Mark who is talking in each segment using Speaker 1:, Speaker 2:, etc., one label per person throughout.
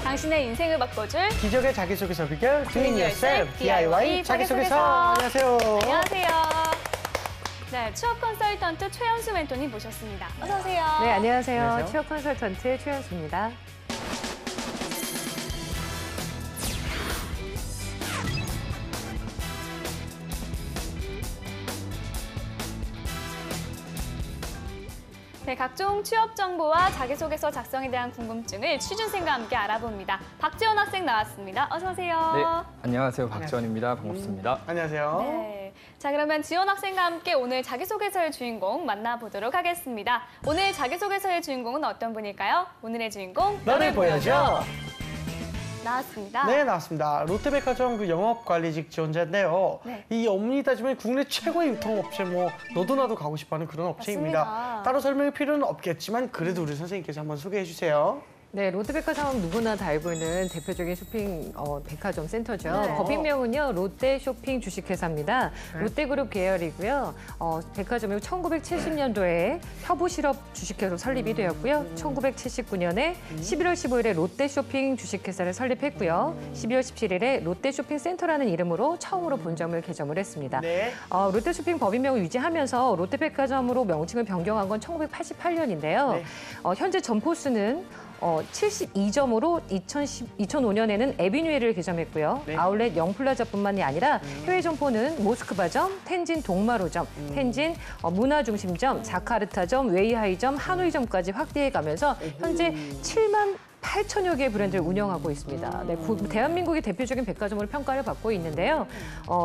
Speaker 1: 당신의 인생을 바꿔줄
Speaker 2: 기적의 자기소개서 비결 Doing Yourself DIY 자기소개서. 안녕하세요.
Speaker 1: 안녕하세요. 네, 취업 컨설턴트 최연수 멘토님 모셨습니다. 어서 오세요.
Speaker 3: 네, 안녕하세요.
Speaker 2: 안녕하세요.
Speaker 3: 취업 컨설턴트 최연수입니다.
Speaker 1: 네, 각종 취업 정보와 자기소개서 작성에 대한 궁금증을 취준생과 함께 알아봅니다. 박지원 학생 나왔습니다. 어서 오세요.
Speaker 4: 네, 안녕하세요. 박지원입니다. 반갑습니다.
Speaker 2: 안녕하세요.
Speaker 1: 네. 자, 그러면 지원 학생과 함께 오늘 자기소개서의 주인공 만나보도록 하겠습니다. 오늘 자기소개서의 주인공은 어떤 분일까요? 오늘의 주인공
Speaker 2: 너를 보여줘.
Speaker 1: 나왔습니다.
Speaker 2: 네, 나왔습니다. 롯데백화점 영업관리직 지원자인데요.
Speaker 1: 네.
Speaker 2: 이 업무이 따지면 국내 최고의 유통업체, 너도 나도 가고 싶어하는 그런 업체입니다.
Speaker 1: 맞습니다.
Speaker 2: 따로 설명할 필요는 없겠지만 그래도 우리 선생님께서 한번 소개해 주세요.
Speaker 3: 네, 롯데백화점 누구나 다 알고 있는 대표적인 쇼핑 백화점 센터죠.
Speaker 1: 네.
Speaker 3: 법인명은요, 롯데 쇼핑 주식회사입니다. 롯데그룹 계열이고요. 백화점이 1970년도에 협우실업 주식회사로 설립이 되었고요. 1979년에 11월 15일에 롯데 쇼핑 주식회사를 설립했고요. 12월 17일에 롯데 쇼핑 센터라는 이름으로 처음으로 본점을 개점을 했습니다.
Speaker 2: 네.
Speaker 3: 롯데 쇼핑 법인명을 유지하면서 롯데백화점으로 명칭을 변경한 건 1988년인데요.
Speaker 2: 네.
Speaker 3: 현재 점포 수는 72점으로 2005년에는 에비뉴에를 개점했고요.
Speaker 2: 네.
Speaker 3: 아울렛 영플라자뿐만이 아니라 해외 점포는 모스크바점, 텐진 동마로점, 텐진 문화중심점, 자카르타점, 웨이하이점, 하노이점까지 확대해가면서 현재 7만 8천여 개의 브랜드를 운영하고 있습니다. 네, 대한민국의 대표적인 백화점으로 평가를 받고 있는데요.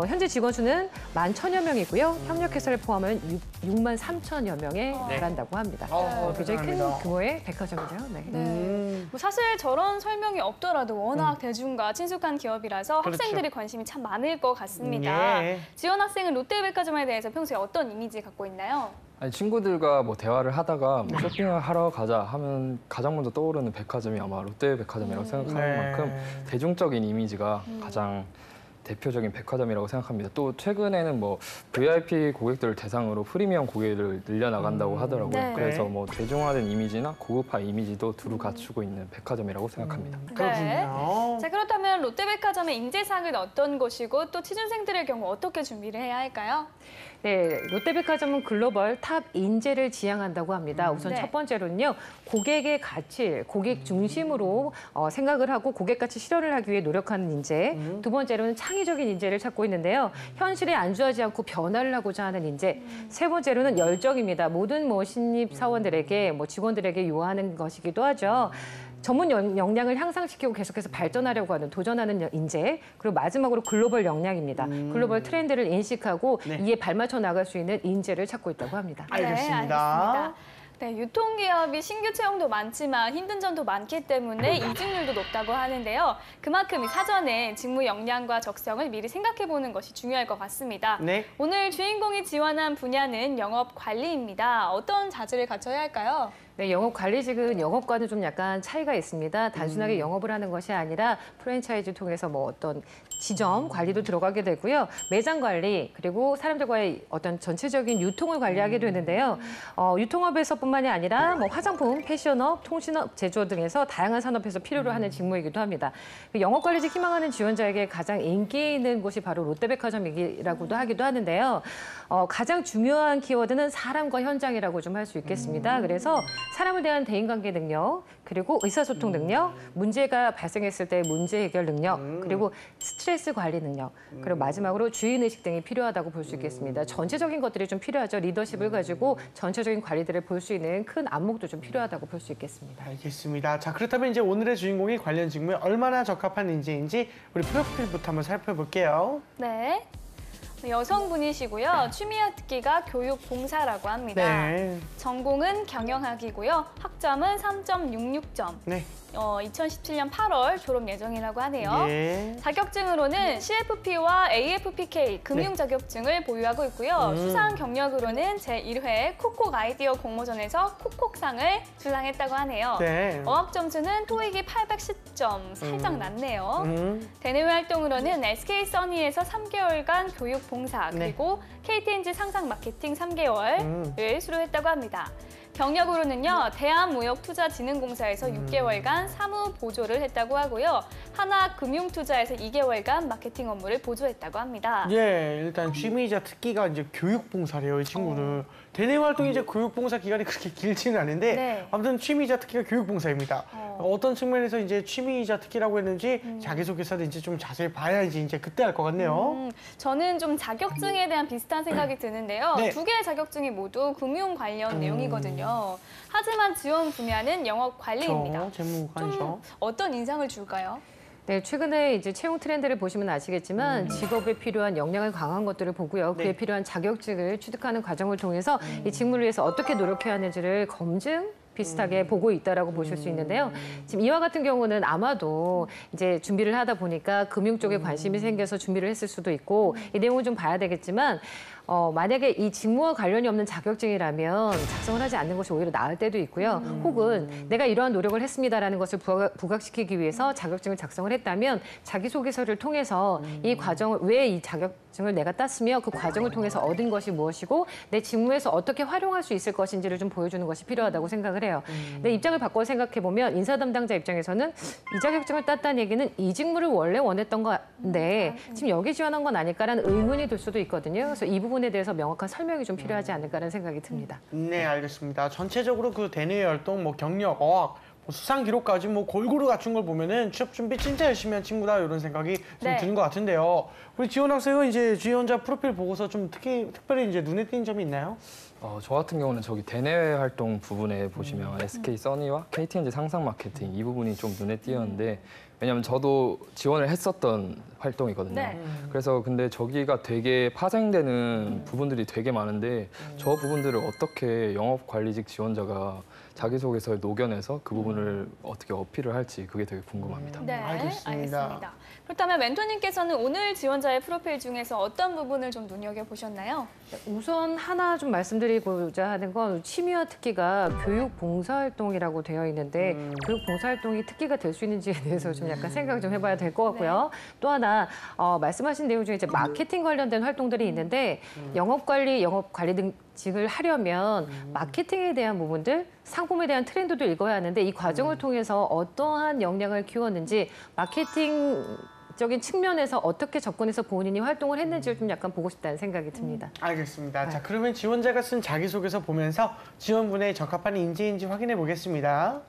Speaker 3: 현재 직원 수는 11,000여 명이고요. 협력회사를 포함하면 6만 3천여 명에 달한다고 합니다. 굉장히 큰
Speaker 2: 대단합니다.
Speaker 3: 규모의 백화점이죠. 네.
Speaker 1: 뭐 사실 저런 설명이 없더라도 워낙 대중과 친숙한 기업이라서
Speaker 2: 그렇죠.
Speaker 1: 학생들이 관심이 참 많을 것 같습니다.
Speaker 2: 예.
Speaker 1: 지원 학생은 롯데백화점에 대해서 평소에 어떤 이미지 갖고 있나요?
Speaker 4: 아니, 친구들과 대화를 하다가 쇼핑을 하러 가자 하면 가장 먼저 떠오르는 백화점이 아마 롯데백화점이라고 생각하는
Speaker 2: 네.
Speaker 4: 만큼 대중적인 이미지가 가장 대표적인 백화점이라고 생각합니다. 또 최근에는 VIP 고객들을 대상으로 프리미엄 고객들을 늘려나간다고 하더라고요.
Speaker 1: 네.
Speaker 4: 그래서 대중화된 이미지나 고급화 이미지도 두루 갖추고 있는 백화점이라고 생각합니다.
Speaker 2: 그렇군요.
Speaker 1: 자, 그렇다면 롯데백화점의 인재상은 어떤 것이고 또 취준생들의 경우 어떻게 준비를 해야 할까요?
Speaker 3: 네, 롯데백화점은 글로벌 탑 인재를 지향한다고 합니다. 우선
Speaker 1: 네.
Speaker 3: 첫 번째로는요, 고객의 가치, 고객 중심으로 생각을 하고 고객 가치 실현을 하기 위해 노력하는 인재. 두 번째로는 창의적인 인재를 찾고 있는데요. 현실에 안주하지 않고 변화를 하고자 하는 인재. 세 번째로는 열정입니다. 모든 신입 사원들에게, 직원들에게 요하는 것이기도 하죠. 전문 역량을 향상시키고 계속해서 발전하려고 하는, 도전하는 인재. 그리고 마지막으로 글로벌 역량입니다. 글로벌 트렌드를 인식하고
Speaker 2: 네.
Speaker 3: 이에 발맞춰 나갈 수 있는 인재를 찾고 있다고 합니다.
Speaker 2: 알겠습니다.
Speaker 1: 네, 알겠습니다. 네, 유통기업이 신규 채용도 많지만 힘든 점도 많기 때문에 이직률도 높다고 하는데요. 그만큼 사전에 직무 역량과 적성을 미리 생각해보는 것이 중요할 것 같습니다.
Speaker 2: 네.
Speaker 1: 오늘 주인공이 지원한 분야는 영업관리입니다. 어떤 자질을 갖춰야 할까요?
Speaker 3: 네, 영업관리직은 영업과는 좀 약간 차이가 있습니다. 단순하게 영업을 하는 것이 아니라 프랜차이즈 통해서 어떤 지점 관리도 들어가게 되고요. 매장 관리, 그리고 사람들과의 어떤 전체적인 유통을 관리하게 되는데요. 유통업에서뿐만이 아니라 화장품, 패션업, 통신업, 제조업 등에서 다양한 산업에서 필요로 하는 직무이기도 합니다. 영업관리직 희망하는 지원자에게 가장 인기 있는 곳이 바로 롯데백화점이라고도 하기도 하는데요. 가장 중요한 키워드는 사람과 현장이라고 좀 할 수 있겠습니다. 그래서 사람을 대한 대인관계 능력, 그리고 의사소통 능력, 문제가 발생했을 때 문제 해결 능력, 그리고 스트레스 관리 능력, 그리고 마지막으로 주인의식 등이 필요하다고 볼 수 있겠습니다. 전체적인 것들이 좀 필요하죠. 리더십을 가지고 전체적인 관리들을 볼 수 있는 큰 안목도 좀 필요하다고 볼 수 있겠습니다.
Speaker 2: 알겠습니다. 자, 그렇다면 이제 오늘의 주인공이 관련 직무에 얼마나 적합한 인재인지 우리 프로필부터 한번 살펴볼게요.
Speaker 1: 네. 여성분이시고요. 취미특기가 교육봉사라고 합니다.
Speaker 2: 네.
Speaker 1: 전공은 경영학이고요. 학점은 3.66점.
Speaker 2: 네.
Speaker 1: 2017년 8월 졸업 예정이라고 하네요.
Speaker 2: 예.
Speaker 1: 자격증으로는 CFP와 AFPK 금융 자격증을 보유하고 있고요. 수상 경력으로는 제1회 콕콕 아이디어 공모전에서 콕콕상을 수상했다고 하네요.
Speaker 2: 네.
Speaker 1: 어학 점수는 토익이 810점, 살짝 낮네요. 대내외 활동으로는 SK 써니에서 3개월간 교육 봉사,
Speaker 2: 네.
Speaker 1: 그리고 KTNG 상상 마케팅 3개월을 수료했다고 합니다. 경력으로는요, 대한무역투자진흥공사에서 6개월간 사무 보조를 했다고 하고요. 하나금융투자에서 2개월간 마케팅 업무를 보조했다고 합니다.
Speaker 2: 예, 일단 취미이자 특기가 이제 교육봉사래요, 이 친구는. 대내 활동이 이제 교육봉사 기간이 그렇게 길지는 않은데
Speaker 1: 네.
Speaker 2: 아무튼 취미이자 특기가 교육봉사입니다. 어떤 측면에서 이제 취미이자 특기라고 했는지 자기소개서를 이제 좀 자세히 봐야지 이제 그때 알 것 같네요.
Speaker 1: 저는 좀 자격증에 대한 비슷한 생각이 드는데요.
Speaker 2: 네.
Speaker 1: 두 개의 자격증이 모두 금융 관련 내용이거든요. 하지만 지원 분야는 영업 관리입니다.
Speaker 2: 재무관이죠.
Speaker 1: 좀 어떤 인상을 줄까요?
Speaker 3: 네, 최근에 이제 채용 트렌드를 보시면 아시겠지만 직업에 필요한 역량을 강한 것들을 보고요. 그에
Speaker 2: 네.
Speaker 3: 필요한 자격증을 취득하는 과정을 통해서 이 직무를 위해서 어떻게 노력해야 하는지를 검증 비슷하게 보고 있다라고 보실 수 있는데요. 지금 이와 같은 경우는 아마도 이제 준비를 하다 보니까 금융 쪽에 관심이 생겨서 준비를 했을 수도 있고 이 내용을 좀 봐야 되겠지만 만약에 이 직무와 관련이 없는 자격증이라면 작성을 하지 않는 것이 오히려 나을 때도 있고요. 혹은 내가 이러한 노력을 했습니다라는 것을 부각시키기 위해서 자격증을 작성을 했다면 자기소개서를 통해서 이 과정을 왜 이 자격증을 내가 땄으며 그 과정을 통해서 얻은 것이 무엇이고 내 직무에서 어떻게 활용할 수 있을 것인지를 좀 보여주는 것이 필요하다고 생각을 해요. 근데 입장을 바꿔 생각해 보면 인사 담당자 입장에서는 이 자격증을 땄다는 얘기는 이 직무를 원래 원했던 건데 지금 여기 지원한 건 아닐까라는 의문이 들 수도 있거든요. 그래서 이 부분에 대해서 명확한 설명이 좀 필요하지 않을까라는 생각이 듭니다.
Speaker 2: 네, 알겠습니다. 전체적으로 그 대내 활동, 뭐 경력, 어학, 뭐 수상 기록까지 뭐 골고루 갖춘 걸 보면은 취업 준비 진짜 열심히 한 친구다 이런 생각이 좀
Speaker 1: 네.
Speaker 2: 드는 것 같은데요. 우리 지원 학생은 이제 지원자 프로필 보고서 좀 특별히 이제 눈에 띄는 점이 있나요?
Speaker 4: 저 같은 경우는 저기 대내외 활동 부분에 보시면 SK 써니와 KTNG 상상 마케팅 이 부분이 좀 눈에 띄었는데 왜냐면 저도 지원을 했었던 활동이거든요.
Speaker 1: 네.
Speaker 4: 그래서 근데 저기가 되게 파생되는 부분들이 되게 많은데 저 부분들을 어떻게 영업관리직 지원자가 자기소개서에 녹여내서 그 부분을 어떻게 어필을 할지 그게 되게 궁금합니다.
Speaker 1: 네,
Speaker 2: 알겠습니다.
Speaker 1: 그렇다면 멘토님께서는 오늘 지원자의 프로필 중에서 어떤 부분을 좀 눈여겨보셨나요?
Speaker 3: 우선 하나 좀 말씀드리고자 하는 건 취미와 특기가 교육 봉사활동이라고 되어 있는데 교육 봉사활동이 특기가 될 수 있는지에 대해서 좀 약간 생각을 좀 해봐야 될 것 같고요. 또 하나 말씀하신 내용 중에 이제 마케팅 관련된 활동들이 있는데 영업관리 등직을 하려면 마케팅에 대한 부분들, 상품에 대한 트렌드도 읽어야 하는데 이 과정을 통해서 어떠한 역량을 키웠는지 마케팅적인 측면에서 어떻게 접근해서 본인이 활동을 했는지를 좀 약간 보고 싶다는 생각이 듭니다.
Speaker 2: 알겠습니다. 자, 그러면 지원자가 쓴 자기소개서 보면서 지원분에 적합한 인재인지 확인해 보겠습니다.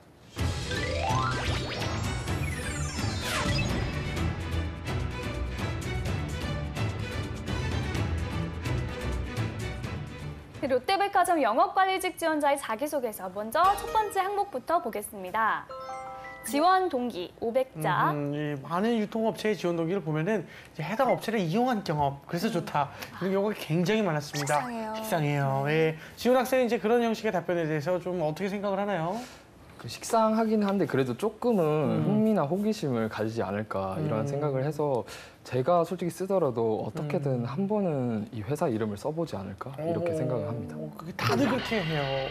Speaker 1: 롯데백화점 영업관리직 지원자의 자기소개서. 먼저 첫 번째 항목부터 보겠습니다. 지원 동기 500자.
Speaker 2: 이 많은 유통업체의 지원 동기를 보면은 이제 해당 업체를 이용한 경험, 그래서 좋다. 이런 경우가 굉장히 많았습니다.
Speaker 1: 식상해요.
Speaker 2: 식상해요. 예. 지원 학생은 이제 그런 형식의 답변에 대해서 좀 어떻게 생각을 하나요?
Speaker 4: 그 식상하긴 한데 그래도 조금은 흥미나 호기심을 가지지 않을까 이런 생각을 해서 제가 솔직히 쓰더라도 어떻게든 한 번은 이 회사 이름을 써보지 않을까 이렇게 생각을 합니다.
Speaker 2: 그게 다들 그렇게 해요.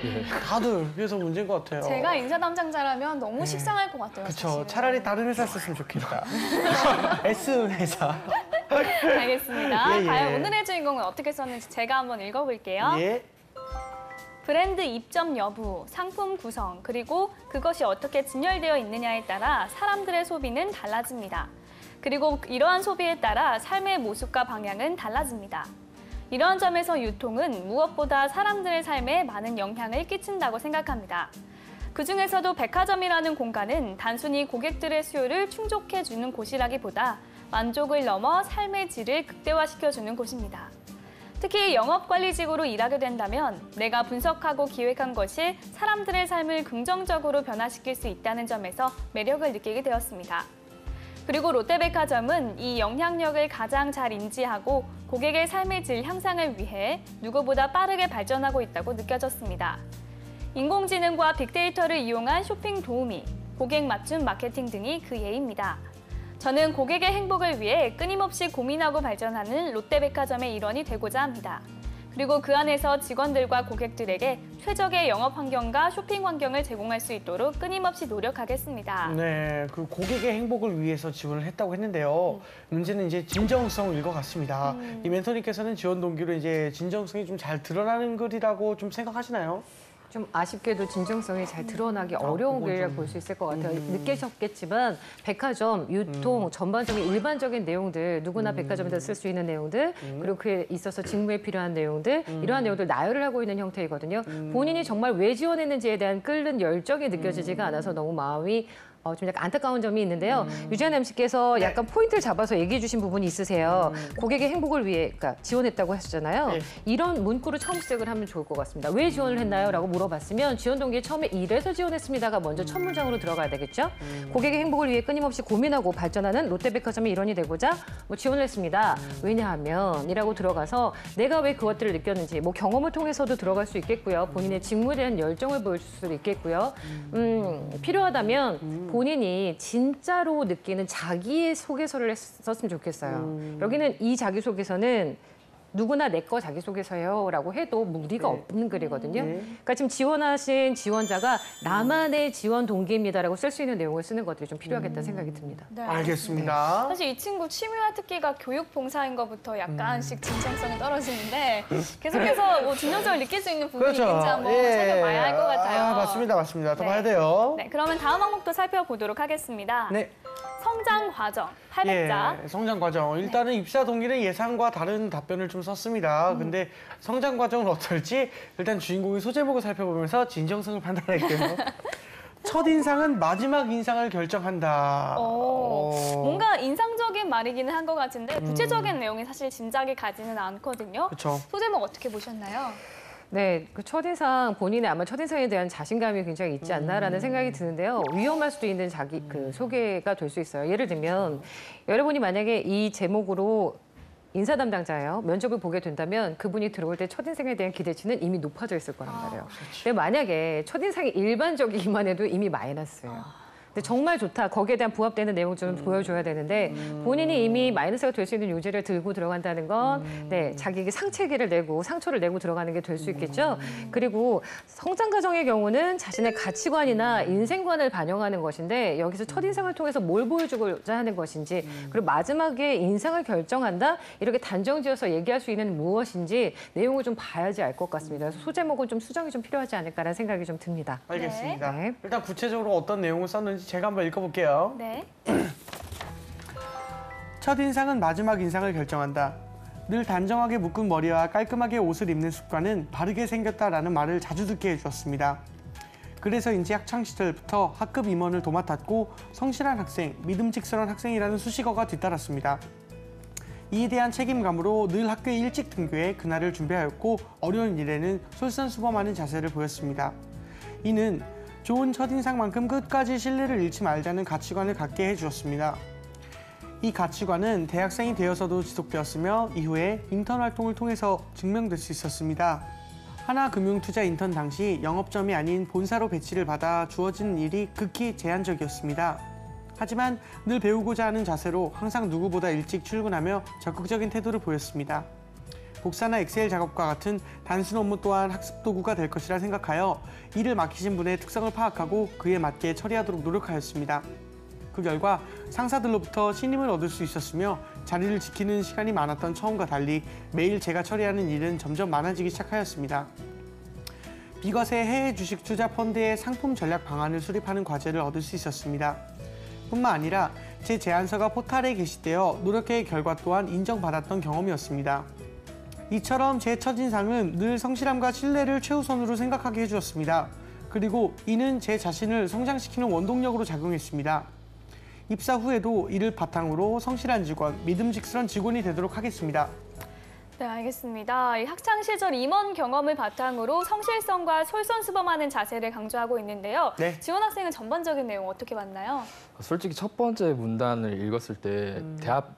Speaker 2: 다들. 그래서 문제인 것 같아요.
Speaker 1: 제가 인사 담당자라면 너무 식상할 것 같아요.
Speaker 2: 그렇죠.
Speaker 1: 사실은.
Speaker 2: 차라리 다른 회사 썼으면 좋겠다. S 회사.
Speaker 1: 알겠습니다.
Speaker 2: 예, 예.
Speaker 1: 과연 오늘의 주인공은 어떻게 썼는지 제가 한번 읽어볼게요.
Speaker 2: 예.
Speaker 1: 브랜드 입점 여부, 상품 구성, 그리고 그것이 어떻게 진열되어 있느냐에 따라 사람들의 소비는 달라집니다. 그리고 이러한 소비에 따라 삶의 모습과 방향은 달라집니다. 이런 점에서 유통은 무엇보다 사람들의 삶에 많은 영향을 끼친다고 생각합니다. 그중에서도 백화점이라는 공간은 단순히 고객들의 수요를 충족해주는 곳이라기보다 만족을 넘어 삶의 질을 극대화시켜주는 곳입니다. 특히 영업관리직으로 일하게 된다면 내가 분석하고 기획한 것이 사람들의 삶을 긍정적으로 변화시킬 수 있다는 점에서 매력을 느끼게 되었습니다. 그리고 롯데백화점은 이 영향력을 가장 잘 인지하고 고객의 삶의 질 향상을 위해 누구보다 빠르게 발전하고 있다고 느껴졌습니다. 인공지능과 빅데이터를 이용한 쇼핑 도우미, 고객 맞춤 마케팅 등이 그 예입니다. 저는 고객의 행복을 위해 끊임없이 고민하고 발전하는 롯데백화점의 일원이 되고자 합니다. 그리고 그 안에서 직원들과 고객들에게 최적의 영업 환경과 쇼핑 환경을 제공할 수 있도록 끊임없이 노력하겠습니다.
Speaker 2: 네, 그 고객의 행복을 위해서 지원을 했다고 했는데요. 문제는 이제 진정성일 것 같습니다. 이 멘토님께서는 지원 동기로 이제 진정성이 좀 잘 드러나는 글이라고 좀 생각하시나요?
Speaker 3: 좀 아쉽게도 진정성이 잘 드러나기 어려운
Speaker 2: 그건
Speaker 3: 길이라
Speaker 2: 좀-
Speaker 3: 볼 수 있을 것 같아요. 느끼셨겠지만 백화점, 유통, 전반적인 일반적인 내용들, 누구나 백화점에서 쓸 수 있는 내용들, 그리고 그에 있어서 직무에 필요한 내용들, 이러한 내용들 나열을 하고 있는 형태이거든요. 본인이 정말 왜 지원했는지에 대한 끓는 열정이 느껴지지가 않아서 너무 마음이 좀 약간 안타까운 점이 있는데요. 유지한 MC께서 약간 포인트를 잡아서 얘기해 주신 부분이 있으세요. 고객의 행복을 위해 그러니까 지원했다고 하셨잖아요.
Speaker 2: 네.
Speaker 3: 이런 문구를 처음 시작을 하면 좋을 것 같습니다. 왜 지원을 했나요? 라고 물어봤으면 지원 동기에 처음에 이래서 지원했습니다가 먼저 첫 문장으로 들어가야 되겠죠. 고객의 행복을 위해 끊임없이 고민하고 발전하는 롯데백화점의 일원이 되고자 뭐 지원을 했습니다. 왜냐하면 이라고 들어가서 내가 왜 그것들을 느꼈는지 뭐 경험을 통해서도 들어갈 수 있겠고요. 본인의 직무에 대한 열정을 보여줄 수도 있겠고요. 필요하다면 본인이 진짜로 느끼는 자기 소개서를 썼으면 좋겠어요. 여기는 이 자기소개서는 누구나 내 거 자기소개서요라고 해도 무리가 없는 글이거든요. 그러니까 지금 지원하신 지원자가 나만의 지원 동기입니다라고 쓸 수 있는 내용을 쓰는 것들이 좀 필요하겠다는 생각이 듭니다.
Speaker 1: 네,
Speaker 2: 알겠습니다.
Speaker 1: 사실 이 친구 취미와 특기가 교육 봉사인 것부터 약간씩 진정성이 떨어지는데 계속해서 뭐 진정성을 느낄 수 있는 부분이 있는지 한번 살펴봐야 할 것 같아요.
Speaker 2: 맞습니다, 맞습니다. 더
Speaker 1: 네.
Speaker 2: 봐야 돼요.
Speaker 1: 네, 그러면 다음 항목도 살펴보도록 하겠습니다.
Speaker 2: 네.
Speaker 1: 성장 과정, 800자.
Speaker 2: 성장 과정. 일단은 입사 동기는 예상과 다른 답변을 좀 썼습니다. 근데 성장 과정은 어떨지 일단 주인공의 소제목을 살펴보면서 진정성을 판단할게요. 첫인상은 마지막 인상을 결정한다.
Speaker 1: 뭔가 인상적인 말이기는 한 것 같은데 구체적인 내용이 사실 짐작이 가지는 않거든요.
Speaker 2: 그렇죠.
Speaker 1: 소제목 어떻게 보셨나요?
Speaker 3: 네, 그 첫인상 본인의 아마 첫인상에 대한 자신감이 굉장히 있지 않나라는 생각이 드는데요. 위험할 수도 있는 자기 그 소개가 될 수 있어요. 예를 들면 여러분이 만약에 이 제목으로 인사 담당자예요. 면접을 보게 된다면 그분이 들어올 때 첫인상에 대한 기대치는 이미 높아져 있을 거란 말이에요. 근데 만약에 첫인상이 일반적이기만 해도 이미 마이너스예요. 근데 정말 좋다. 거기에 대한 부합되는 내용 좀 보여줘야 되는데 본인이 이미 마이너스가 될 수 있는 요지를 들고 들어간다는 건 네, 자기에게 상처를 내고 들어가는 게 될 수 있겠죠. 그리고 성장 과정의 경우는 자신의 가치관이나 인생관을 반영하는 것인데 여기서 첫인상을 통해서 뭘 보여주고자 하는 것인지 그리고 마지막에 인상을 결정한다 이렇게 단정지어서 얘기할 수 있는 무엇인지 내용을 좀 봐야지 알 것 같습니다. 그래서 소제목은 좀 수정이 좀 필요하지 않을까라는 생각이 좀 듭니다.
Speaker 2: 알겠습니다.
Speaker 3: 네.
Speaker 2: 일단 구체적으로 어떤 내용을 썼는지 제가 한번 읽어볼게요.
Speaker 1: 네.
Speaker 2: 첫인상은 마지막 인상을 결정한다. 늘 단정하게 묶은 머리와 깔끔하게 옷을 입는 습관은 바르게 생겼다라는 말을 자주 듣게 해주었습니다. 그래서인지 학창시절부터 학급 임원을 도맡았고 성실한 학생, 믿음직스러운 학생이라는 수식어가 뒤따랐습니다. 이에 대한 책임감으로 늘 학교에 일찍 등교해 그날을 준비하였고 어려운 일에는 솔선수범하는 자세를 보였습니다. 이는 좋은 첫인상만큼 끝까지 신뢰를 잃지 말자는 가치관을 갖게 해주었습니다. 이 가치관은 대학생이 되어서도 지속되었으며 이후에 인턴 활동을 통해서 증명될 수 있었습니다. 하나금융투자 인턴 당시 영업점이 아닌 본사로 배치를 받아 주어진 일이 극히 제한적이었습니다. 하지만 늘 배우고자 하는 자세로 항상 누구보다 일찍 출근하며 적극적인 태도를 보였습니다. 복사나 엑셀 작업과 같은 단순 업무 또한 학습 도구가 될 것이라 생각하여 일을 맡기신 분의 특성을 파악하고 그에 맞게 처리하도록 노력하였습니다. 그 결과 상사들로부터 신임을 얻을 수 있었으며 자리를 지키는 시간이 많았던 처음과 달리 매일 제가 처리하는 일은 점점 많아지기 시작하였습니다. 비거세 해외 주식 투자 펀드의 상품 전략 방안을 수립하는 과제를 얻을 수 있었습니다. 뿐만 아니라 제 제안서가 포탈에 게시되어 노력의 결과 또한 인정받았던 경험이었습니다. 이처럼 제 첫인상은 늘 성실함과 신뢰를 최우선으로 생각하게 해주었습니다. 그리고 이는 제 자신을 성장시키는 원동력으로 작용했습니다. 입사 후에도 이를 바탕으로 성실한 직원, 믿음직스러운 직원이 되도록 하겠습니다.
Speaker 1: 네, 알겠습니다. 이 학창 시절 임원 경험을 바탕으로 성실성과 솔선수범하는 자세를 강조하고 있는데요.
Speaker 2: 네.
Speaker 1: 지원 학생은 전반적인 내용 어떻게 봤나요?
Speaker 4: 솔직히 첫 번째 문단을 읽었을 때 대학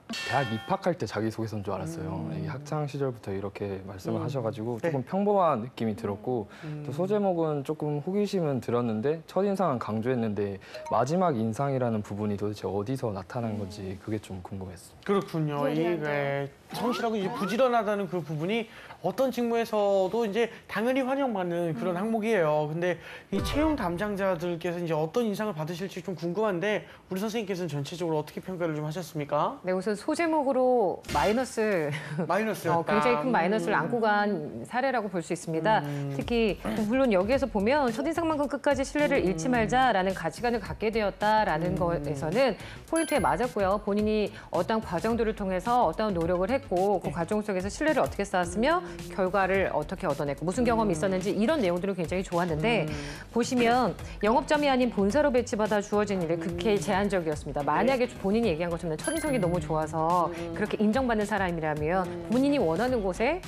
Speaker 4: 입학할 때 자기소개서인 줄 알았어요. 이 학창 시절부터 이렇게 말씀을 하셔가지고
Speaker 2: 네.
Speaker 4: 조금 평범한 느낌이 들었고 또 소제목은 조금 호기심은 들었는데 첫인상은 강조했는데 마지막 인상이라는 부분이 도대체 어디서 나타난 건지 그게 좀 궁금했어요.
Speaker 2: 그렇군요.
Speaker 1: 네, 네, 네.
Speaker 2: 성실하고 이제 부지런하다는 중요하다는 그 부분이 어떤 직무에서도 이제 당연히 환영받는 그런 항목이에요. 근데 이 채용 담당자들께서 이제 어떤 인상을 받으실지 좀 궁금한데 우리 선생님께서는 전체적으로 어떻게 평가를 좀 하셨습니까?
Speaker 3: 네, 우선 소제목으로 마이너스
Speaker 2: 마이너스였다.
Speaker 3: 굉장히 큰 마이너스를 안고 간 사례라고 볼 수 있습니다. 특히 물론 여기에서 보면 첫인상만큼 끝까지 신뢰를 잃지 말자라는 가치관을 갖게 되었다라는 것에서는 포인트에 맞았고요. 본인이 어떤 과정들을 통해서 어떤 노력을 했고 그 과정 속에서 신뢰를 어떻게 쌓았으며 결과를 어떻게 얻어냈고 무슨 경험이 있었는지 이런 내용들은 굉장히 좋았는데 보시면 영업점이 아닌 본사로 배치받아 주어진 일에 극히 제한적이었습니다. 만약에 본인이 얘기한 것처럼 첫인상이 너무 좋아서 그렇게 인정받는 사람이라면 본인이 원하는 곳에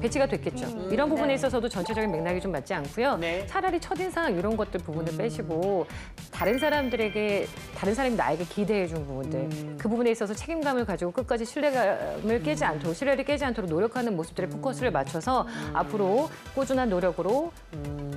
Speaker 3: 배치가 됐겠죠. 이런 부분에 있어서도 전체적인 맥락이 좀 맞지 않고요.
Speaker 2: 네.
Speaker 3: 차라리 첫인상 이런 것들 부분을 빼시고 다른 사람들에게 다른 사람이 나에게 기대해 준 부분들 그 부분에 있어서 책임감을 가지고 끝까지 신뢰감을 깨지 않도록 신뢰를 깨지 않도록 노력하는 모습들에 포커스를 맞춰서 앞으로 꾸준한 노력으로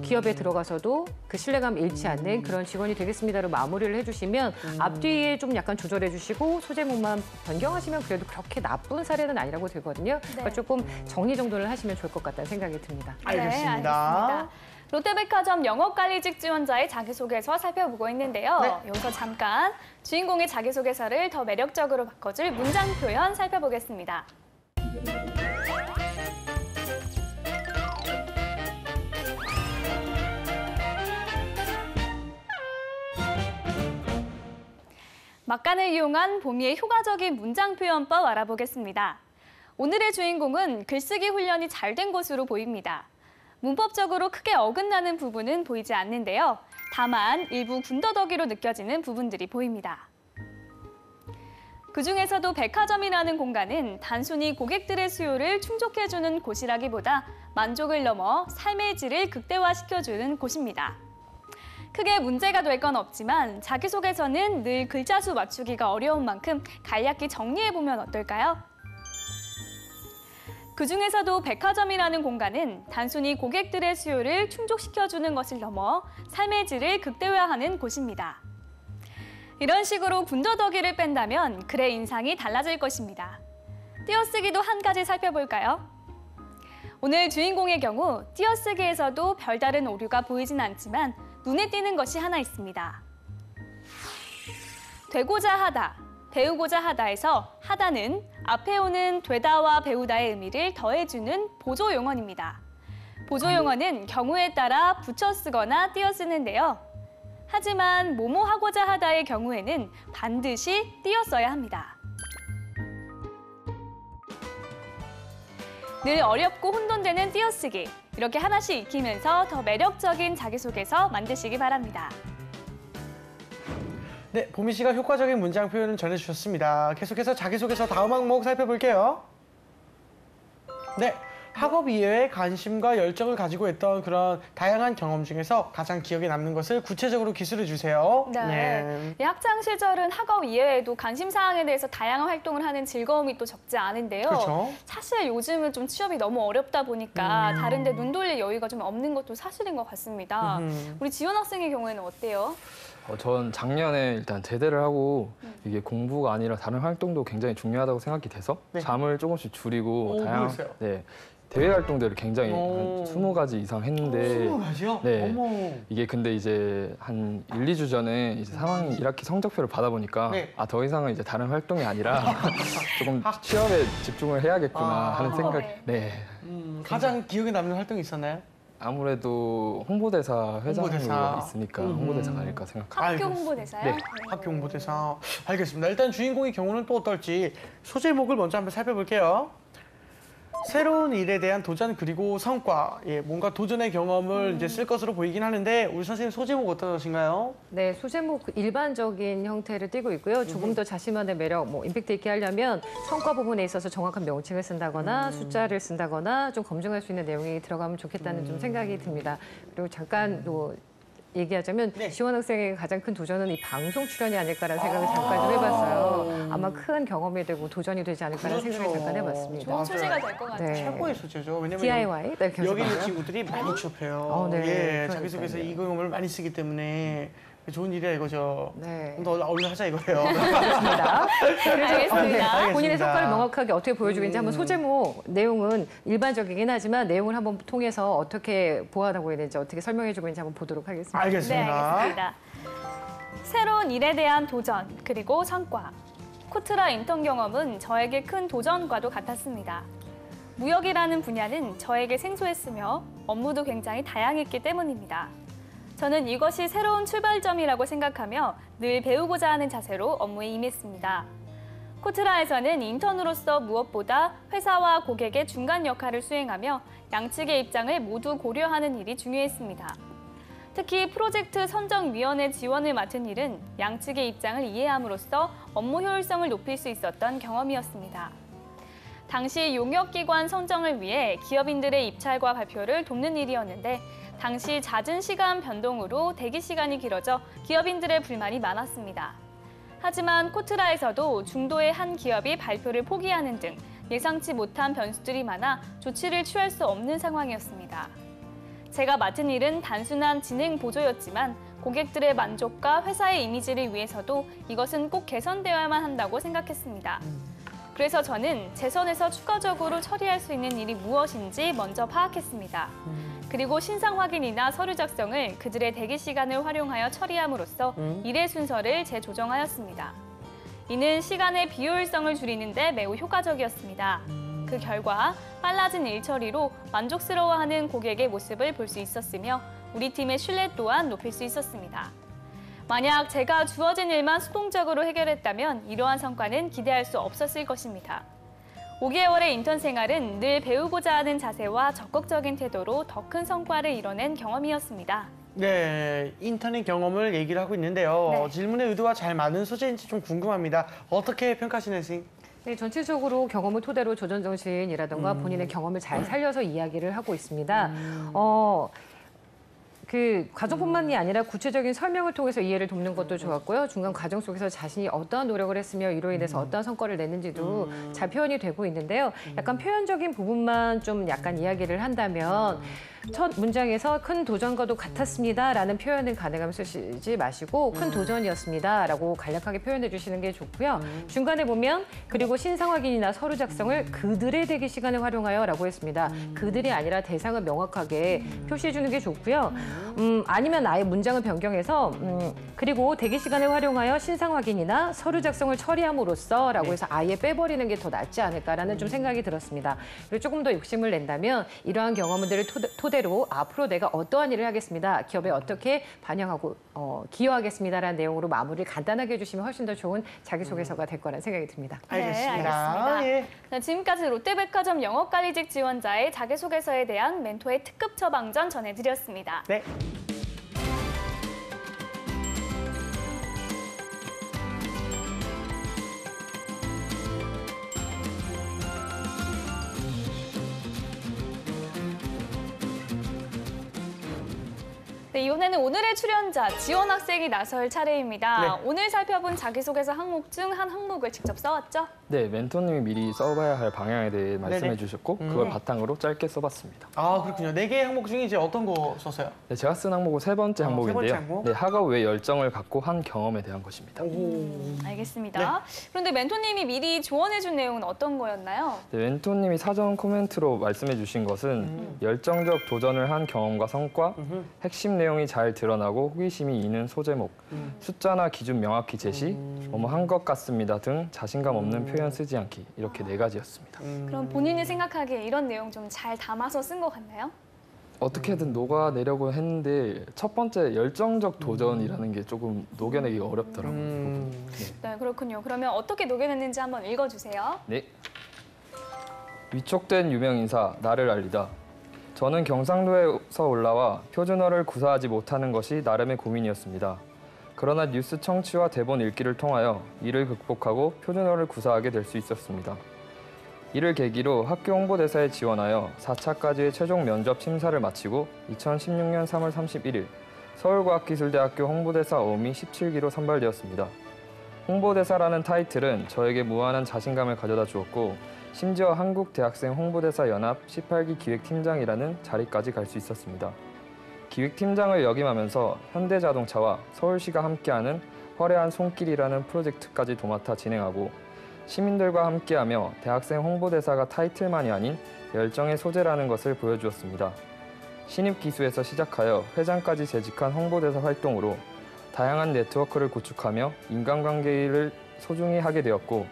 Speaker 3: 기업에 들어가서도 그 신뢰감 잃지 않는 그런 직원이 되겠습니다로 마무리를 해주시면 앞뒤에 좀 약간 조절해 주시고 소제목만 변경하시면 그래도 그렇게 나쁜 사례는 아니라고 들거든요. 그러니까 조금 정리정돈을 하시면 좋을 것 같다는 생각이 듭니다.
Speaker 2: 알겠습니다.
Speaker 1: 네, 알겠습니다. 롯데백화점 영업관리직 지원자의 자기소개서 살펴보고 있는데요.
Speaker 2: 네.
Speaker 1: 여기서 잠깐 주인공의 자기소개서를 더 매력적으로 바꿔줄 문장 표현 살펴보겠습니다. 막간을 이용한 봉이의 효과적인 문장 표현법 알아보겠습니다. 오늘의 주인공은 글쓰기 훈련이 잘 된 것으로 보입니다. 문법적으로 크게 어긋나는 부분은 보이지 않는데요. 다만 일부 군더더기로 느껴지는 부분들이 보입니다. 그중에서도 백화점이라는 공간은 단순히 고객들의 수요를 충족해주는 곳이라기보다 만족을 넘어 삶의 질을 극대화시켜주는 곳입니다. 크게 문제가 될 건 없지만 자기소개서는 늘 글자 수 맞추기가 어려운 만큼 간략히 정리해보면 어떨까요? 그중에서도 백화점이라는 공간은 단순히 고객들의 수요를 충족시켜주는 것을 넘어 삶의 질을 극대화하는 곳입니다. 이런 식으로 군더더기를 뺀다면 글의 인상이 달라질 것입니다. 띄어쓰기도 한 가지 살펴볼까요? 오늘 주인공의 경우 띄어쓰기에서도 별다른 오류가 보이진 않지만 눈에 띄는 것이 하나 있습니다. 되고자 하다, 배우고자 하다에서 하다는 앞에 오는 되다와 배우다의 의미를 더해주는 보조 용언입니다. 보조 용언은 경우에 따라 붙여 쓰거나 띄어 쓰는데요. 하지만 뭐뭐 하고자 하다의 경우에는 반드시 띄어 써야 합니다. 늘 어렵고 혼돈되는 띄어쓰기, 이렇게 하나씩 익히면서 더 매력적인 자기소개서 만드시기 바랍니다.
Speaker 2: 네, 보미 씨가 효과적인 문장 표현을 전해주셨습니다. 계속해서 자기소개서 다음 항목 살펴볼게요. 네, 학업 이외에 관심과 열정을 가지고 있던 그런 다양한 경험 중에서 가장 기억에 남는 것을 구체적으로 기술해 주세요.
Speaker 1: 네. 이 학창 시절은 학업 이외에도 관심 사항에 대해서 다양한 활동을 하는 즐거움이 또 적지 않은데요.
Speaker 2: 그렇죠.
Speaker 1: 사실 요즘은 좀 취업이 너무 어렵다 보니까 다른데 눈 돌릴 여유가 좀 없는 것도 사실인 것 같습니다. 우리 지원 학생의 경우에는 어때요?
Speaker 4: 전 작년에 일단 제대를 하고 이게 공부가 아니라 다른 활동도 굉장히 중요하다고 생각이 돼서
Speaker 2: 네.
Speaker 4: 잠을 조금씩 줄이고
Speaker 2: 오,
Speaker 4: 다양한
Speaker 2: 그랬어요?
Speaker 4: 네, 대외 활동들을 굉장히
Speaker 2: 오.
Speaker 4: 한 20가지 이상 했는데
Speaker 2: 20가지요?
Speaker 4: 네.
Speaker 2: 어머.
Speaker 4: 이게 근데 이제 한 1, 2주 전에 이제 3학년 1학기 성적표를 받아보니까
Speaker 2: 네.
Speaker 4: 더 이상은 이제 다른 활동이 아니라 조금 취업에 집중을 해야겠구나 하는 생각.
Speaker 1: 네.
Speaker 4: 네.
Speaker 2: 가장 기억에 남는 활동이 있었나요?
Speaker 4: 아무래도 홍보대사 회장이
Speaker 2: 홍보대사.
Speaker 4: 있으니까 홍보대사가 아닐까 생각합니다.
Speaker 1: 학교
Speaker 2: 알겠습니다.
Speaker 1: 홍보대사요?
Speaker 4: 네.
Speaker 2: 학교 홍보대사. 알겠습니다. 일단 주인공의 경우는 또 어떨지 소제목을 먼저 한번 살펴볼게요. 새로운 일에 대한 도전 그리고 성과, 뭔가 도전의 경험을 이제 쓸 것으로 보이긴 하는데 우리 선생님 소제목 어떠신가요?
Speaker 3: 네, 소제목 일반적인 형태를 띠고 있고요. 조금 더 자신만의 매력, 임팩트 있게 하려면 성과 부분에 있어서 정확한 명칭을 쓴다거나 숫자를 쓴다거나 좀 검증할 수 있는 내용이 들어가면 좋겠다는 좀 생각이 듭니다. 그리고 잠깐 또 얘기하자면
Speaker 2: 네.
Speaker 3: 지원 학생의 가장 큰 도전은 이 방송 출연이 아닐까라는 생각을 잠깐 좀 해봤어요. 아마 큰 경험이 되고 도전이 되지 않을까라는
Speaker 2: 그렇죠.
Speaker 3: 생각을 잠깐 해봤습니다.
Speaker 1: 좋은 소재가 될 것 같아요.
Speaker 3: 네.
Speaker 2: 최고의 소재죠. 왜냐면
Speaker 3: DIY? 네,
Speaker 2: 여기 있는 친구들이 많이 취업해요.
Speaker 3: 네.
Speaker 2: 예,
Speaker 3: 그러니까요.
Speaker 2: 자기소개서 이 경험을 많이 쓰기 때문에 좋은 일이야 이거죠.
Speaker 3: 네.
Speaker 2: 좀 더 얼른 하자 이거예요.
Speaker 3: 그렇습니다.
Speaker 1: 알겠습니다.
Speaker 2: 알겠습니다.
Speaker 3: 본인의 성과를 명확하게 어떻게 보여주고 있는지 한번 소제목 내용은 일반적이긴 하지만 내용을 한번 통해서 어떻게 보완하고 있는지 어떻게 설명해주고 있는지 한번 보도록 하겠습니다.
Speaker 1: 네,
Speaker 2: 알겠습니다.
Speaker 1: 알겠습니다. 새로운 일에 대한 도전, 그리고 성과. 코트라 인턴 경험은 저에게 큰 도전과도 같았습니다. 무역이라는 분야는 저에게 생소했으며 업무도 굉장히 다양했기 때문입니다. 저는 이것이 새로운 출발점이라고 생각하며 늘 배우고자 하는 자세로 업무에 임했습니다. 코트라에서는 인턴으로서 무엇보다 회사와 고객의 중간 역할을 수행하며 양측의 입장을 모두 고려하는 일이 중요했습니다. 특히 프로젝트 선정위원회 지원을 맡은 일은 양측의 입장을 이해함으로써 업무 효율성을 높일 수 있었던 경험이었습니다. 당시 용역기관 선정을 위해 기업인들의 입찰과 발표를 돕는 일이었는데 당시 잦은 시간 변동으로 대기 시간이 길어져 기업인들의 불만이 많았습니다. 하지만 코트라에서도 중도의 한 기업이 발표를 포기하는 등 예상치 못한 변수들이 많아 조치를 취할 수 없는 상황이었습니다. 제가 맡은 일은 단순한 진행 보조였지만 고객들의 만족과 회사의 이미지를 위해서도 이것은 꼭 개선되어야만 한다고 생각했습니다. 그래서 저는 제 선에서 추가적으로 처리할 수 있는 일이 무엇인지 먼저 파악했습니다. 그리고 신상 확인이나 서류 작성을 그들의 대기 시간을 활용하여 처리함으로써 일의 순서를 재조정하였습니다. 이는 시간의 비효율성을 줄이는 데 매우 효과적이었습니다. 그 결과 빨라진 일 처리로 만족스러워하는 고객의 모습을 볼 수 있었으며 우리 팀의 신뢰 또한 높일 수 있었습니다. 만약 제가 주어진 일만 수동적으로 해결했다면 이러한 성과는 기대할 수 없었을 것입니다. 5개월의 인턴 생활은 늘 배우고자 하는 자세와 적극적인 태도로 더 큰 성과를 이뤄낸 경험이었습니다.
Speaker 2: 네, 인턴의 경험을 얘기를 하고 있는데요.
Speaker 1: 네.
Speaker 2: 질문의 의도와 잘 맞는 소재인지 좀 궁금합니다. 어떻게 평가하시나요, 선생님?
Speaker 3: 네, 전체적으로 경험을 토대로 조전 정신이라던가 본인의 경험을 잘 살려서 이야기를 하고 있습니다. 그 과정뿐만이 아니라 구체적인 설명을 통해서 이해를 돕는 것도 좋았고요. 중간 과정 속에서 자신이 어떠한 노력을 했으며 이로 인해서 어떠한 성과를 냈는지도 잘 표현이 되고 있는데요. 약간 표현적인 부분만 좀 약간 이야기를 한다면 첫 문장에서 큰 도전과도 같았습니다라는 표현은 가능하면 쓰시지 마시고 큰 도전이었습니다라고 간략하게 표현해 주시는 게 좋고요. 중간에 보면 그리고 신상 확인이나 서류 작성을 그들의 대기 시간을 활용하여라고 했습니다. 그들이 아니라 대상을 명확하게 표시해 주는 게 좋고요. 아니면 아예 문장을 변경해서 그리고 대기 시간을 활용하여 신상 확인이나 서류 작성을 처리함으로써라고 해서 아예 빼버리는 게 더 낫지 않을까라는 좀 생각이 들었습니다. 그리고 조금 더 욕심을 낸다면 이러한 경험들을 토대로 앞으로 내가 어떠한 일을 하겠습니다. 기업에 어떻게 반영하고 기여하겠습니다라는 내용으로 마무리를 간단하게 해주시면 훨씬 더 좋은 자기소개서가 될 거라는 생각이 듭니다.
Speaker 2: 알겠습니다.
Speaker 1: 네, 알겠습니다.
Speaker 2: 예.
Speaker 1: 자, 지금까지 롯데백화점 영업관리직 지원자의 자기소개서에 대한 멘토의 특급 처방전 전해드렸습니다.
Speaker 2: 네.
Speaker 1: 네, 이번에는 오늘의 출연자 지원 학생이 나설 차례입니다.
Speaker 2: 네.
Speaker 1: 오늘 살펴본 자기소개서 항목 중 한 항목을 직접 써왔죠?
Speaker 4: 네, 멘토님이 미리 써봐야 할 방향에 대해 말씀해
Speaker 2: 네네.
Speaker 4: 주셨고 그걸
Speaker 1: 네.
Speaker 4: 바탕으로 짧게 써봤습니다.
Speaker 2: 아, 그렇군요. 4개의 항목 중에 이제 어떤 거 썼어요?
Speaker 4: 네, 제가 쓴 항목은 세 번째
Speaker 2: 세
Speaker 4: 항목인데요.
Speaker 2: 번째 항목?
Speaker 4: 네, 학업 외 열정을 갖고 한 경험에 대한 것입니다.
Speaker 1: 알겠습니다. 그런데 멘토님이 미리 조언해준 내용은 어떤 거였나요?
Speaker 4: 네, 멘토님이 사전 코멘트로 말씀해 주신 것은 열정적 도전을 한 경험과 성과, 핵심 내용이 잘 드러나고 호기심이 있는 소제목, 숫자나 기준 명확히 제시, 한 것 같습니다 등 자신감 없는 표현 쓰지 않기 이렇게 4가지였습니다.
Speaker 1: 그럼 본인이 생각하기에 이런 내용 좀 잘 담아서 쓴 것 같나요?
Speaker 4: 어떻게든 녹아내려고 했는데 첫 번째 열정적 도전이라는 게 조금 녹여내기가 어렵더라고요.
Speaker 1: 네, 그렇군요. 그러면 어떻게 녹여냈는지 한번 읽어주세요.
Speaker 4: 네. 위촉된 유명 인사 나를 알리다. 저는 경상도에서 올라와 표준어를 구사하지 못하는 것이 나름의 고민이었습니다. 그러나 뉴스 청취와 대본 읽기를 통하여 이를 극복하고 표준어를 구사하게 될 수 있었습니다. 이를 계기로 학교 홍보대사에 지원하여 4차까지의 최종 면접 심사를 마치고 2016년 3월 31일 서울과학기술대학교 홍보대사 어음이 17기로 선발되었습니다. 홍보대사라는 타이틀은 저에게 무한한 자신감을 가져다 주었고 심지어 한국대학생 홍보대사 연합 18기 기획팀장이라는 자리까지 갈 수 있었습니다. 기획팀장을 역임하면서 현대자동차와 서울시가 함께하는 화려한 손길이라는 프로젝트까지 도맡아 진행하고 시민들과 함께하며 대학생 홍보대사가 타이틀만이 아닌 열정의 소재라는 것을 보여주었습니다. 신입 기수에서 시작하여 회장까지 재직한 홍보대사 활동으로 다양한 네트워크를 구축하며 인간관계를 소중히 하게 되었고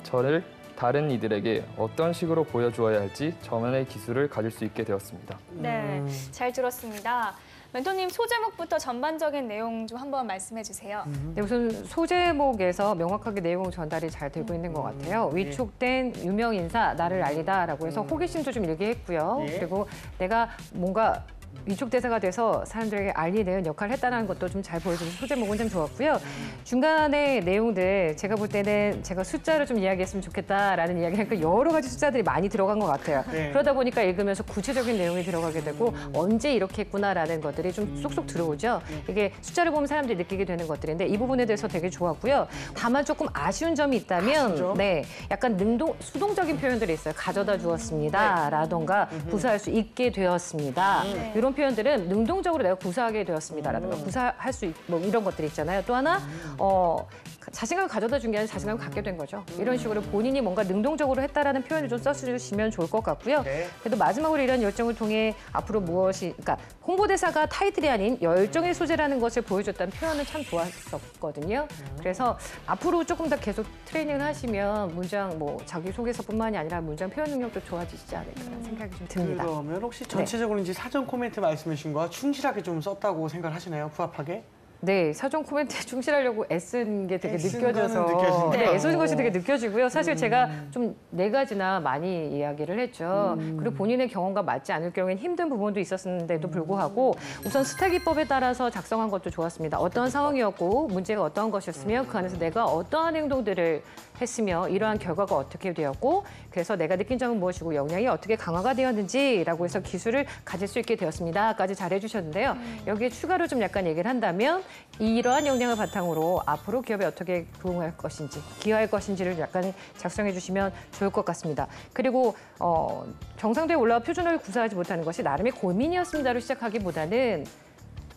Speaker 4: 저를 다른 이들에게 어떤 식으로 보여주어야 할지 저만의 기술을 가질 수 있게 되었습니다.
Speaker 1: 네, 잘 들었습니다. 멘토님 소제목부터 전반적인 내용 좀 한번 말씀해 주세요.
Speaker 3: 네, 우선 소제목에서 명확하게 내용 전달이 잘 되고 있는 것 같아요. 위촉된 유명 인사 나를 알리다라고 해서 호기심도 좀 일게 했고요.
Speaker 2: 예.
Speaker 3: 그리고 내가 뭔가 위촉 대사가 돼서 사람들에게 알리는 역할을 했다는 것도 좀 잘 보여주는 소제목은 좀 좋았고요. 중간에 내용들 제가 볼 때는 제가 숫자로 좀 이야기했으면 좋겠다라는 이야기하니까 여러 가지 숫자들이 많이 들어간 것 같아요.
Speaker 2: 네.
Speaker 3: 그러다 보니까 읽으면서 구체적인 내용이 들어가게 되고 언제 이렇게 했구나라는 것들이 좀 쏙쏙 들어오죠. 이게 숫자를 보면 사람들이 느끼게 되는 것들인데 이 부분에 대해서 되게 좋았고요. 다만 조금 아쉬운 점이 있다면
Speaker 2: 아쉽죠?
Speaker 3: 네, 약간 수동적인 표현들이 있어요. 가져다 주었습니다. 라던가 구사할 수 있게 되었습니다.
Speaker 1: 네.
Speaker 3: 이런 표현들은 능동적으로 내가 구사하게 되었습니다라든가 구사할 수 뭐 이런 것들이 있잖아요. 또 하나 자신감을 가져다 준 게 아니라 자신감을 갖게 된 거죠. 이런 식으로 본인이 뭔가 능동적으로 했다라는 표현을 좀 써주시면 좋을 것 같고요.
Speaker 2: 네.
Speaker 3: 그래도 마지막으로 이런 열정을 통해 앞으로 그러니까 홍보대사가 타이틀이 아닌 열정의 소재라는 것을 보여줬다는 표현은 참 좋았었거든요. 그래서 앞으로 조금 더 계속 트레이닝을 하시면 문장 자기소개서뿐만이 아니라 문장 표현 능력도 좋아지시지 않을까라는 생각이 좀 듭니다.
Speaker 2: 그러면 혹시 전체적으로 이제 사전 코멘트 말씀해 주신 거와 충실하게 좀 썼다고 생각을 하시나요? 부합하게?
Speaker 3: 네, 사전 코멘트에 충실하려고 애쓴 게 되게
Speaker 2: 애쓴
Speaker 3: 느껴져서
Speaker 2: 거는 느껴진다.
Speaker 3: 네, 애쓰는 것이 되게 느껴지고요. 사실 제가 좀 4가지나 많이 이야기를 했죠. 그리고 본인의 경험과 맞지 않을 경우에는 힘든 부분도 있었는데도 불구하고 우선 스타 기법에 따라서 작성한 것도 좋았습니다. 어떠한 상황이었고 문제가 어떠한 것이었으며 그 안에서 내가 어떠한 행동들을 했으며 이러한 결과가 어떻게 되었고 그래서 내가 느낀 점은 무엇이고 역량이 어떻게 강화가 되었는지라고 해서 기술을 가질 수 있게 되었습니다까지 잘 해주셨는데요. 여기에 추가로 좀 약간 얘기를 한다면 이러한 역량을 바탕으로 앞으로 기업에 어떻게 부응할 것인지 기여할 것인지를 약간 작성해 주시면 좋을 것 같습니다. 그리고 경상도에 올라와 표준어를 구사하지 못하는 것이 나름의 고민이었습니다로 시작하기보다는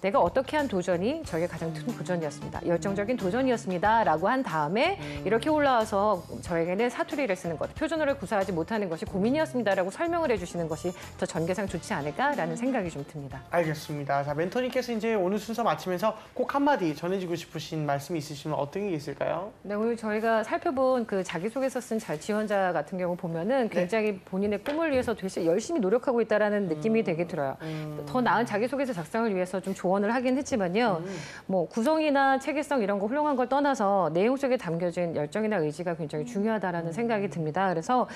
Speaker 3: 내가 어떻게 한 도전이 저에게 가장 큰 도전이었습니다. 열정적인 도전이었습니다라고 한 다음에 이렇게 올라와서 저에게는 사투리를 쓰는 것, 표준어를 구사하지 못하는 것이 고민이었습니다라고 설명을 해주시는 것이 더 전개상 좋지 않을까라는 생각이 좀 듭니다.
Speaker 2: 알겠습니다. 자, 멘토님께서 이제 오늘 순서 마치면서 꼭 한마디 전해주고 싶으신 말씀이 있으시면 어떤 게 있을까요?
Speaker 3: 네, 오늘 저희가 살펴본 그 자기소개서 쓴 지원자 같은 경우 보면은 굉장히 본인의 꿈을 위해서 되게 열심히 노력하고 있다라는 느낌이 되게 들어요. 더 나은 자기소개서 작성을 위해서 좀 조언을 하긴 했지만요. 뭐 구성이나 체계성 이런 거 훌륭한 걸 떠나서 내용 속에 담겨진 열정이나 의지가 굉장히 중요하다라는 생각이 듭니다. 그래서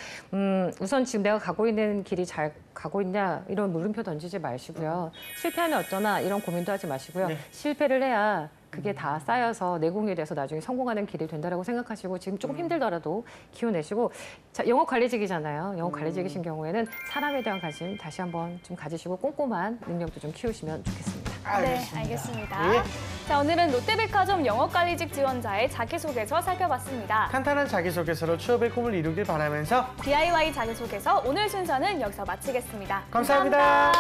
Speaker 3: 우선 지금 내가 가고 있는 길이 잘 가고 있냐 이런 물음표 던지지 마시고요. 실패하면 어쩌나 이런 고민도 하지 마시고요.
Speaker 2: 네.
Speaker 3: 실패를 해야 그게 다 쌓여서 내공이 돼서 나중에 성공하는 길이 된다라고 생각하시고 지금 조금 힘들더라도 키워내시고 자, 영업 관리직이잖아요. 영업 관리직이신 경우에는 사람에 대한 관심 다시 한번 좀 가지시고 꼼꼼한 능력도 좀 키우시면 좋겠습니다.
Speaker 1: 네, 알겠습니다.
Speaker 2: 예.
Speaker 1: 자, 오늘은 롯데백화점 영업관리직 지원자의 자기소개서 살펴봤습니다.
Speaker 2: 탄탄한 자기소개서로 취업의 꿈을 이루길 바라면서
Speaker 1: DIY 자기소개서 오늘 순서는 여기서 마치겠습니다.
Speaker 2: 감사합니다.